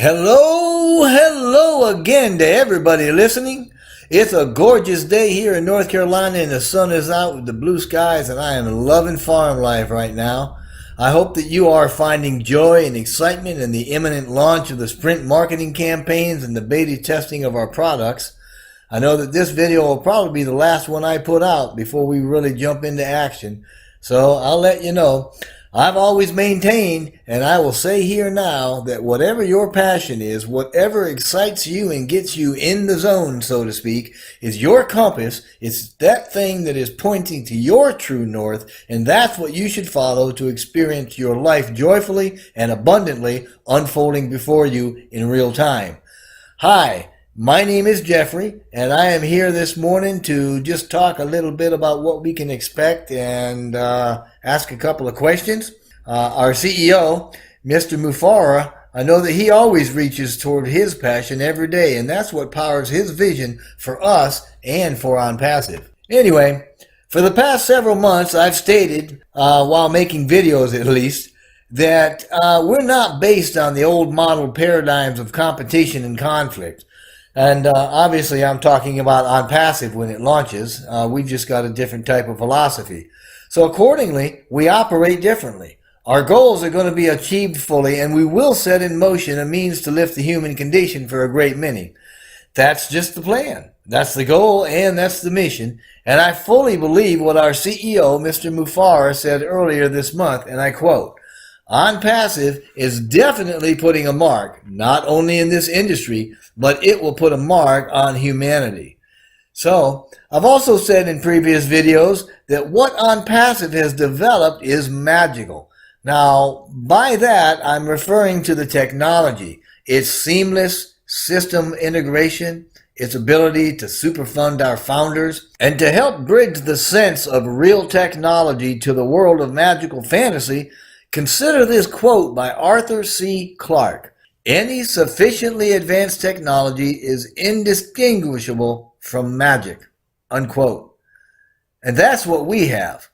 Hello again to everybody listening. It's a gorgeous day here in North Carolina and the sun is out with the blue skies and I am loving farm life right now. I hope that you are finding joy and excitement in the imminent launch of the sprint marketing campaigns and the beta testing of our products. I know that this video will probably be the last one I put out before we really jump into action. So I'll let you know. I've always maintained, and I will say here now, that whatever your passion is, whatever excites you and gets you in the zone, so to speak, is your compass. It's that thing that is pointing to your true north, and that's what you should follow to experience your life joyfully and abundantly unfolding before you in real time. Hi. My name is Jeffrey, and I am here this morning to just talk a little bit about what we can expect and ask a couple of questions. Our CEO, Mr. Mufareh, I know that he always reaches toward his passion every day, and that's what powers his vision for us and for OnPassive. Anyway, for the past several months, I've stated, while making videos at least, that we're not based on the old model paradigms of competition and conflict. And obviously, I'm talking about OnPassive when it launches. We've just got a different type of philosophy. So accordingly, we operate differently. Our goals are going to be achieved fully, and we will set in motion a means to lift the human condition for a great many. That's just the plan. That's the goal, and that's the mission. And I fully believe what our CEO, Mr. Mufareh, said earlier this month, and I quote, OnPassive is definitely putting a mark, not only in this industry, but it will put a mark on humanity. So, I've also said in previous videos that what OnPassive has developed is magical. Now, by that, I'm referring to the technology, its seamless system integration, its ability to superfund our founders, and to help bridge the sense of real technology to the world of magical fantasy. Consider this quote by Arthur C. Clarke. Any sufficiently advanced technology is indistinguishable from magic, unquote. And that's what we have.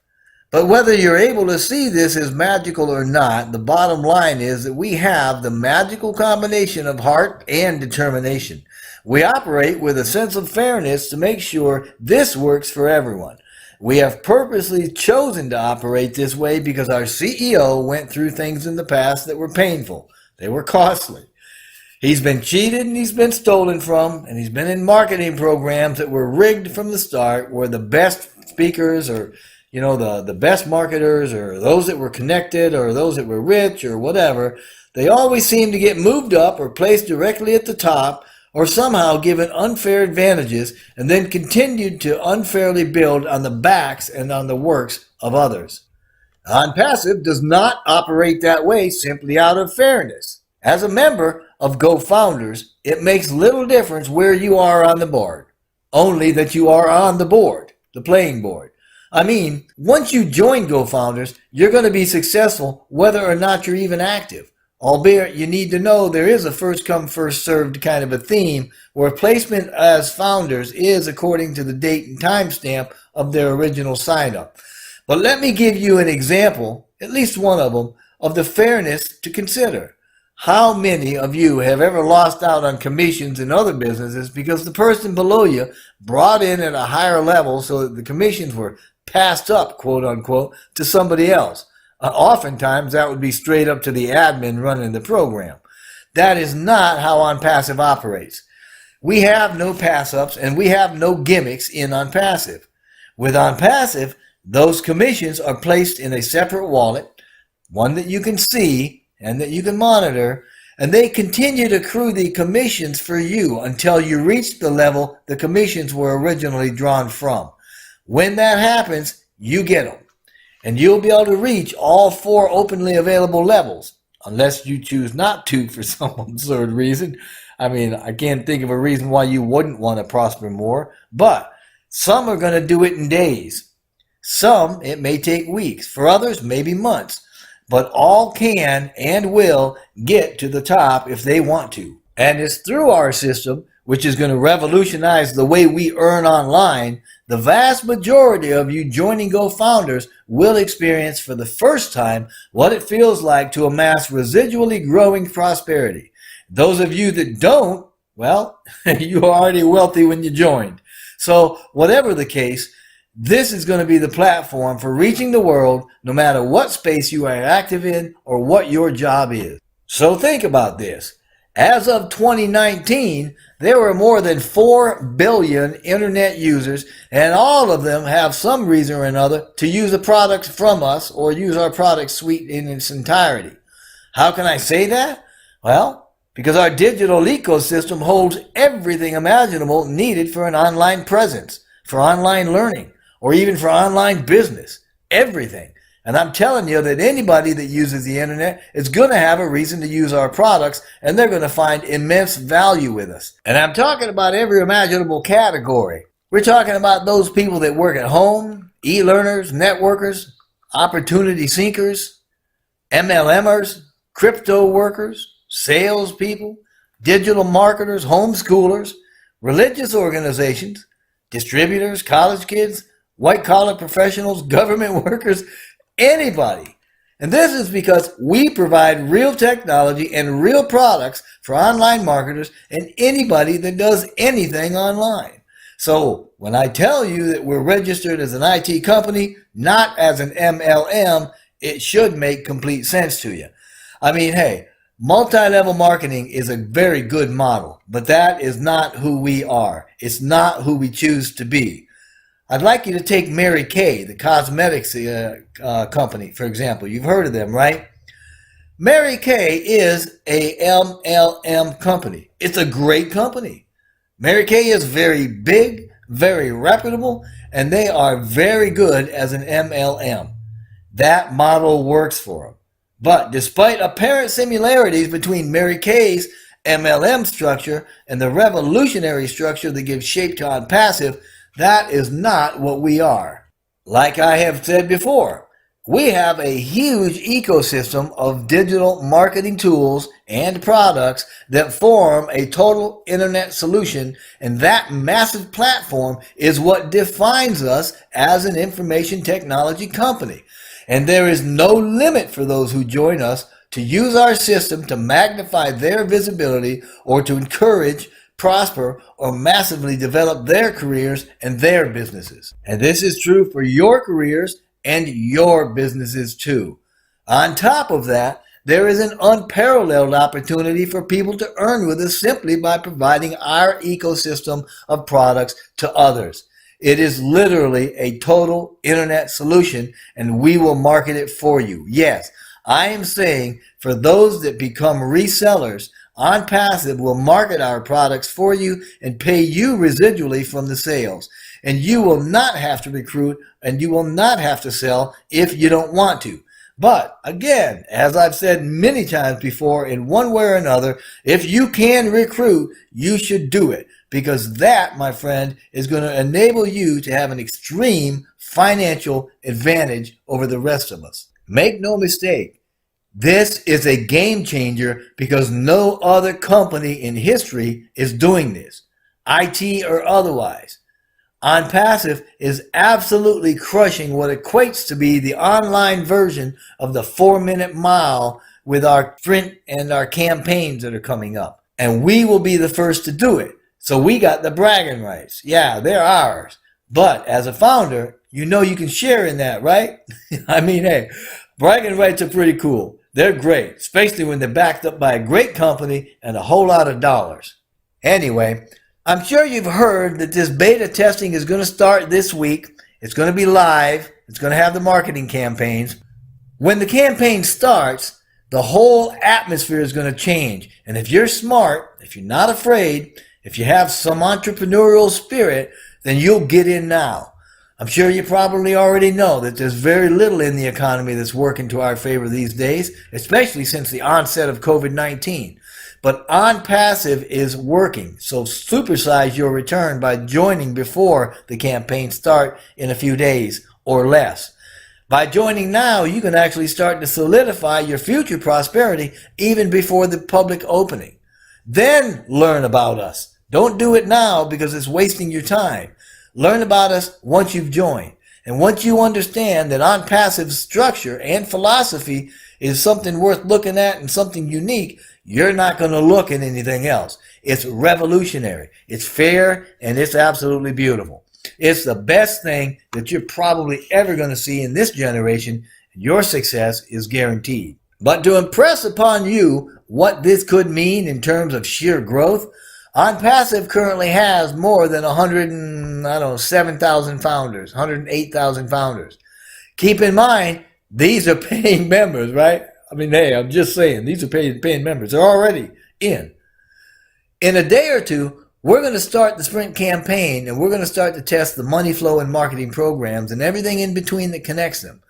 But whether you're able to see this as magical or not, the bottom line is that we have the magical combination of heart and determination. We operate with a sense of fairness to make sure this works for everyone. We have purposely chosen to operate this way because our CEO went through things in the past that were painful. They were costly. He's been cheated and he's been stolen from, and he's been in marketing programs that were rigged from the start, where the best speakers or, the best marketers or those that were connected or those that were rich or whatever, they always seem to get moved up or placed directly at the top, or somehow given unfair advantages, and then continued to unfairly build on the backs and on the works of others. OnPassive does not operate that way simply out of fairness. As a member of GoFounders, it makes little difference where you are on the board, only that you are on the board, the playing board. I mean, once you join GoFounders, you're going to be successful whether or not you're even active. Albeit, you need to know there is a first-come, first-served kind of a theme where placement as founders is according to the date and timestamp of their original sign-up. But let me give you an example, at least one of them, of the fairness to consider. How many of you have ever lost out on commissions in other businesses because the person below you brought in at a higher level so that the commissions were passed up, quote-unquote, to somebody else? Oftentimes, that would be straight up to the admin running the program. That is not how OnPassive operates. We have no pass-ups and we have no gimmicks in OnPassive. With OnPassive, those commissions are placed in a separate wallet, one that you can see and that you can monitor, and they continue to accrue the commissions for you until you reach the level the commissions were originally drawn from. When that happens, you get them. And you'll be able to reach all 4 openly available levels, unless you choose not to for some absurd reason. I mean, I can't think of a reason why you wouldn't want to prosper more, but some are going to do it in days. Some, it may take weeks. For others, maybe months. But all can and will get to the top if they want to. And it's through our system, which is going to revolutionize the way we earn online, the vast majority of you joining GoFounders will experience for the first time what it feels like to amass residually growing prosperity. Those of you that don't, well, you are already wealthy when you joined. So whatever the case, this is going to be the platform for reaching the world, no matter what space you are active in or what your job is. So think about this. As of 2019, there were more than 4 billion internet users, and all of them have some reason or another to use the products from us or use our product suite in its entirety. How can I say that? Well, because our digital ecosystem holds everything imaginable needed for an online presence, for online learning, or even for online business. Everything. And I'm telling you that anybody that uses the internet is going to have a reason to use our products, and they're going to find immense value with us. And I'm talking about every imaginable category. We're talking about those people that work at home, e-learners, networkers, opportunity seekers, MLMers, crypto workers, salespeople, digital marketers, homeschoolers, religious organizations, distributors, college kids, white-collar professionals, government workers, anybody. And this is because we provide real technology and real products for online marketers and anybody that does anything online. So when I tell you that we're registered as an IT company, not as an MLM, it should make complete sense to you. I mean, hey, multi-level marketing is a very good model, but that is not who we are. It's not who we choose to be. I'd like you to take Mary Kay, the cosmetics company, for example. You've heard of them, right? Mary Kay is a MLM company. It's a great company. Mary Kay is very big, very reputable, and they are very good as an MLM. That model works for them. But despite apparent similarities between Mary Kay's MLM structure and the revolutionary structure that gives shape to OnPassive, that is not what we are. Like I have said before, we have a huge ecosystem of digital marketing tools and products that form a total internet solution, and that massive platform is what defines us as an information technology company. And there is no limit for those who join us to use our system to magnify their visibility or to encourage, prosper, or massively develop their careers and their businesses. And this is true for your careers and your businesses too. On top of that, there is an unparalleled opportunity for people to earn with us simply by providing our ecosystem of products to others. It is literally a total internet solution, and we will market it for you. Yes, I am saying for those that become resellers, OnPassive will market our products for you and pay you residually from the sales. And you will not have to recruit and you will not have to sell if you don't want to. But again, as I've said many times before, in one way or another, if you can recruit, you should do it. Because that, my friend, is going to enable you to have an extreme financial advantage over the rest of us. Make no mistake. This is a game changer because no other company in history is doing this, IT or otherwise. OnPassive is absolutely crushing what equates to be the online version of the 4-minute mile with our print and our campaigns that are coming up. And we will be the first to do it. So we got the bragging rights. Yeah, they're ours. But as a founder, you know you can share in that, right? I mean, hey, bragging rights are pretty cool. They're great, especially when they're backed up by a great company and a whole lot of dollars. Anyway, I'm sure you've heard that this beta testing is going to start this week. It's going to be live. It's going to have the marketing campaigns. When the campaign starts, the whole atmosphere is going to change. And if you're smart, if you're not afraid, if you have some entrepreneurial spirit, then you'll get in now. I'm sure you probably already know that there's very little in the economy that's working to our favor these days, especially since the onset of COVID-19. But OnPassive is working, so supersize your return by joining before the campaign start in a few days or less. By joining now, you can actually start to solidify your future prosperity even before the public opening. Then learn about us. Don't do it now because it's wasting your time. Learn about us once you've joined. And once you understand that OnPassive's structure and philosophy is something worth looking at and something unique, you're not going to look at anything else. It's revolutionary. It's fair, and it's absolutely beautiful. It's the best thing that you're probably ever going to see in this generation. Your success is guaranteed. But to impress upon you what this could mean in terms of sheer growth, OnPassive currently has more than 7,000 founders, 108,000 founders. Keep in mind, these are paying members, right? I mean, hey, I'm just saying, these are paying members. They're already in. In a day or two, we're going to start the sprint campaign, and we're going to start to test the money flow and marketing programs and everything in between that connects them.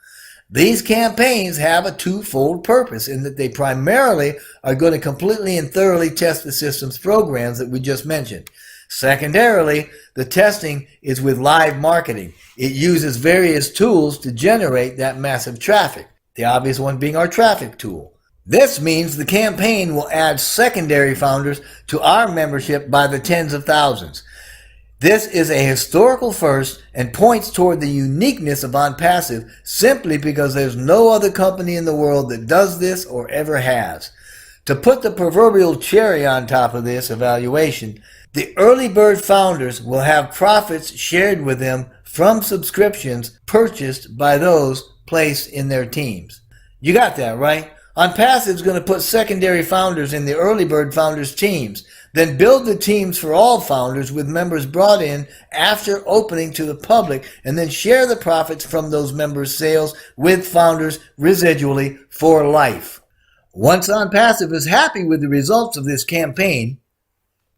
These campaigns have a twofold purpose in that they primarily are going to completely and thoroughly test the system's programs that we just mentioned. Secondarily, the testing is with live marketing. It uses various tools to generate that massive traffic, the obvious one being our traffic tool. This means the campaign will add secondary founders to our membership by the tens of thousands. This is a historical first and points toward the uniqueness of OnPassive simply because there's no other company in the world that does this or ever has. To put the proverbial cherry on top of this evaluation, the early bird founders will have profits shared with them from subscriptions purchased by those placed in their teams. You got that, right? OnPassive is going to put secondary founders in the early bird founders' teams, then build the teams for all founders with members brought in after opening to the public, and then share the profits from those members' sales with founders residually for life. Once OnPassive is happy with the results of this campaign,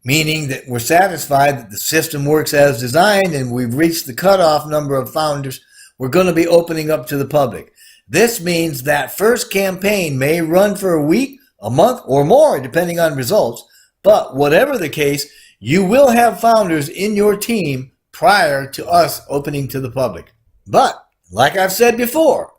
meaning that we're satisfied that the system works as designed and we've reached the cutoff number of founders, we're going to be opening up to the public. This means that first campaign may run for a week, a month, or more, depending on results. But whatever the case, you will have founders in your team prior to us opening to the public. But, like I've said before,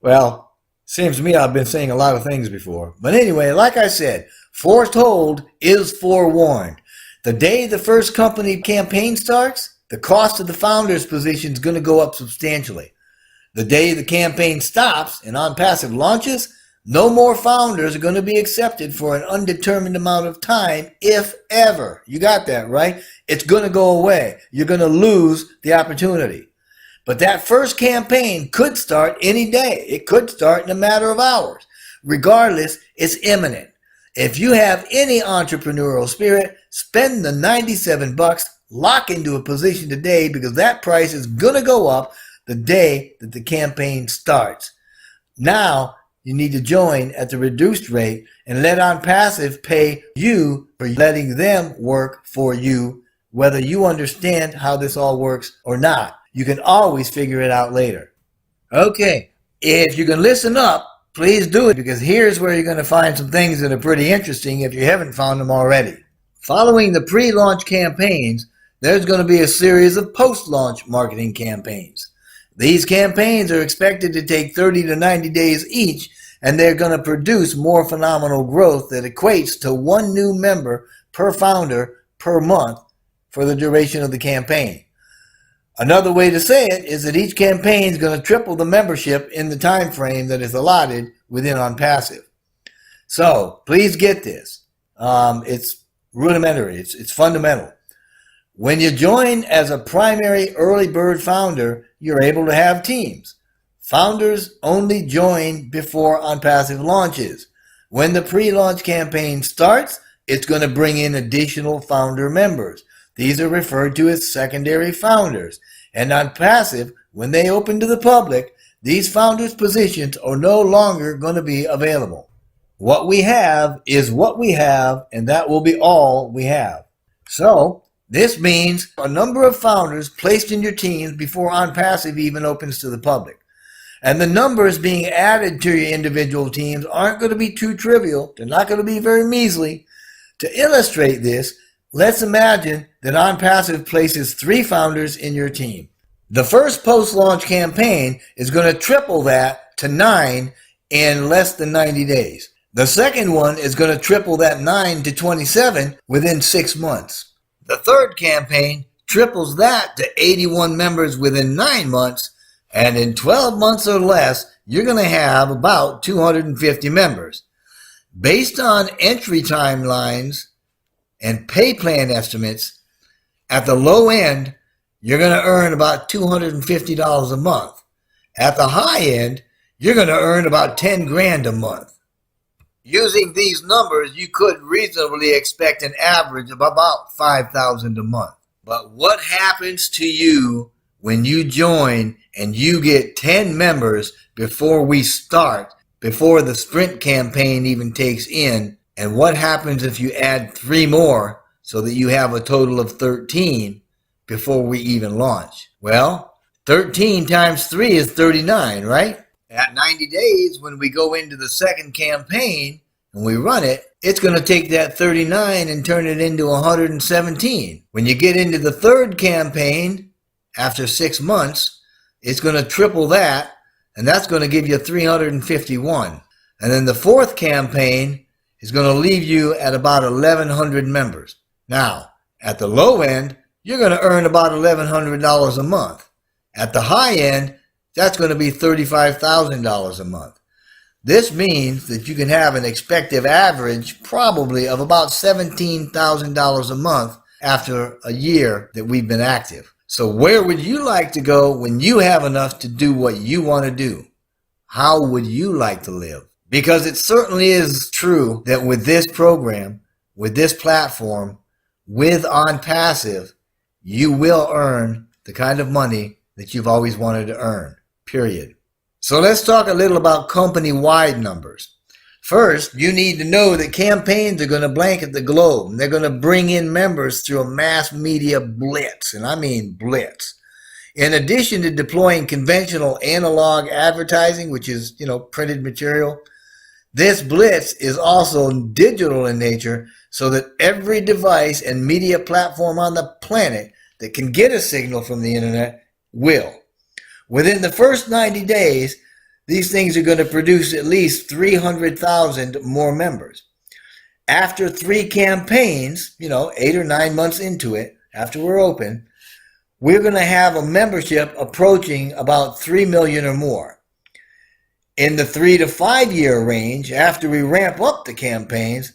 well, seems to me I've been saying a lot of things before. But anyway, like I said, foretold is forewarned. The day the first company campaign starts, the cost of the founder's position is going to go up substantially. The day the campaign stops and OnPassive launches, no more founders are going to be accepted for an undetermined amount of time, if ever. You got that, right? It's going to go away. You're going to lose the opportunity. But that first campaign could start any day. It could start in a matter of hours. Regardless, it's imminent. If you have any entrepreneurial spirit, spend the $97, lock into a position today because that price is going to go up the day that the campaign starts. Now, you need to join at the reduced rate and let OnPassive pay you for letting them work for you, whether you understand how this all works or not. You can always figure it out later. Okay, if you can listen up, please do it, because here's where you're going to find some things that are pretty interesting if you haven't found them already. Following the pre-launch campaigns, there's going to be a series of post-launch marketing campaigns. These campaigns are expected to take 30 to 90 days each, and they're going to produce more phenomenal growth that equates to one new member per founder per month for the duration of the campaign. Another way to say it is that each campaign is going to triple the membership in the time frame that is allotted within OnPassive. So please get this. It's rudimentary. It's fundamental. When you join as a primary early bird founder, you're able to have teams. Founders only join before OnPassive launches. When the pre-launch campaign starts, it's going to bring in additional founder members. These are referred to as secondary founders. And OnPassive, when they open to the public, these founders' positions are no longer going to be available. What we have is what we have, and that will be all we have. So, this means a number of founders placed in your teams before OnPassive even opens to the public. And the numbers being added to your individual teams aren't going to be too trivial. They're not going to be very measly. To illustrate this, let's imagine that OnPassive places 3 founders in your team. The first post-launch campaign is going to triple that to 9 in less than 90 days. The second one is going to triple that 9 to 27 within 6 months. The third campaign triples that to 81 members within 9 months, and in 12 months or less, you're going to have about 250 members. Based on entry timelines and pay plan estimates, at the low end, you're going to earn about $250 a month. At the high end, you're going to earn about 10 grand a month. Using these numbers, you could reasonably expect an average of about $5,000 a month. But what happens to you when you join and you get 10 members before we start, before the sprint campaign even takes in? And what happens if you add 3 more so that you have a total of 13 before we even launch? Well, 13 times 3 is 39, right? At 90 days, when we go into the second campaign and we run it, it's going to take that 39 and turn it into 117. When you get into the third campaign, after 6 months, it's going to triple that, and that's going to give you 351. And then the fourth campaign is going to leave you at about 1,100 members. Now, at the low end, you're going to earn about $1,100 a month. At the high end, that's going to be $35,000 a month. This means that you can have an expected average probably of about $17,000 a month after a year that we've been active. So where would you like to go when you have enough to do what you want to do? How would you like to live? Because it certainly is true that with this program, with this platform, with OnPassive, you will earn the kind of money that you've always wanted to earn, period. So let's talk a little about company-wide numbers. First, you need to know that campaigns are going to blanket the globe, and they're going to bring in members through a mass media blitz, and I mean blitz. In addition to deploying conventional analog advertising, which is, printed material, this blitz is also digital in nature, so that every device and media platform on the planet that can get a signal from the internet will. Within the first 90 days, these things are going to produce at least 300,000 more members. After 3 campaigns, 8 or 9 months into it, after we're open, we're going to have a membership approaching about 3 million or more. In the 3 to 5 year range, after we ramp up the campaigns,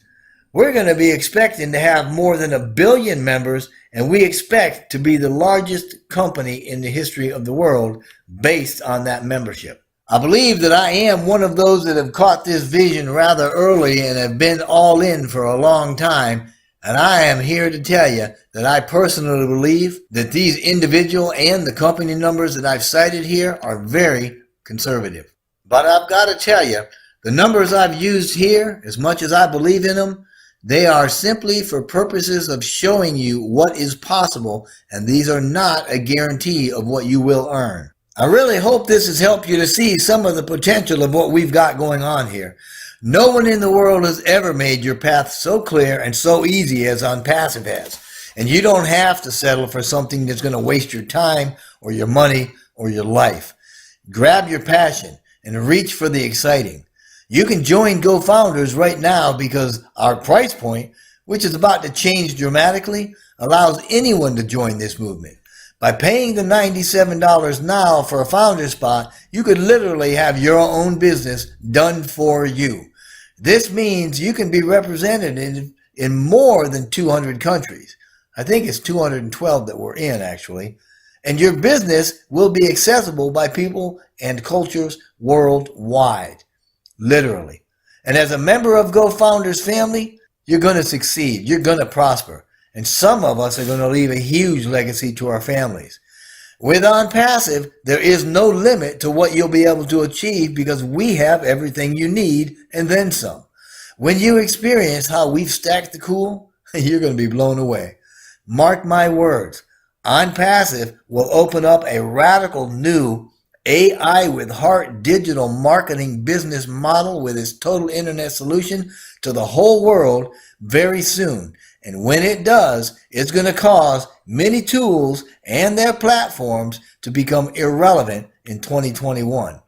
we're going to be expecting to have more than 1 billion members, and we expect to be the largest company in the history of the world based on that membership. I believe that I am one of those that have caught this vision rather early and have been all in for a long time, and I am here to tell you that I personally believe that these individual and the company numbers that I've cited here are very conservative. But I've got to tell you, the numbers I've used here, as much as I believe in them, they are simply for purposes of showing you what is possible, and these are not a guarantee of what you will earn. I really hope this has helped you to see some of the potential of what we've got going on here. No one in the world has ever made your path so clear and so easy as OnPassive has. And you don't have to settle for something that's going to waste your time or your money or your life. Grab your passion and reach for the exciting. You can join GoFounders right now because our price point, which is about to change dramatically, allows anyone to join this movement. By paying the $97 now for a founder spot, you could literally have your own business done for you. This means you can be represented in more than 200 countries. I think it's 212 that we're in, actually. And your business will be accessible by people and cultures worldwide. Literally. And as a member of GoFounders family, you're going to succeed. You're going to prosper. And some of us are going to leave a huge legacy to our families. With OnPassive, there is no limit to what you'll be able to achieve because we have everything you need and then some. When you experience how we've stacked the cool, you're going to be blown away. Mark my words. OnPassive will open up a radical new AI with heart digital marketing business model with its total internet solution to the whole world very soon. And when it does, it's going to cause many tools and their platforms to become irrelevant in 2021.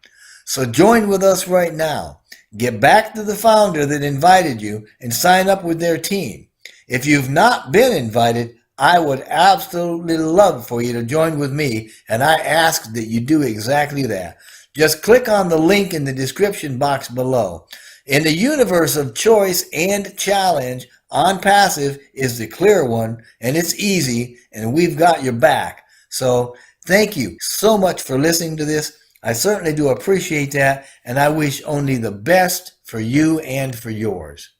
So join with us right now. Get back to the founder that invited you and sign up with their team. If you've not been invited, I would absolutely love for you to join with me, and I ask that you do exactly that. Just click on the link in the description box below. In the universe of choice and challenge, OnPassive is the clear one, and it's easy, and we've got your back. So thank you so much for listening to this. I certainly do appreciate that, and I wish only the best for you and for yours.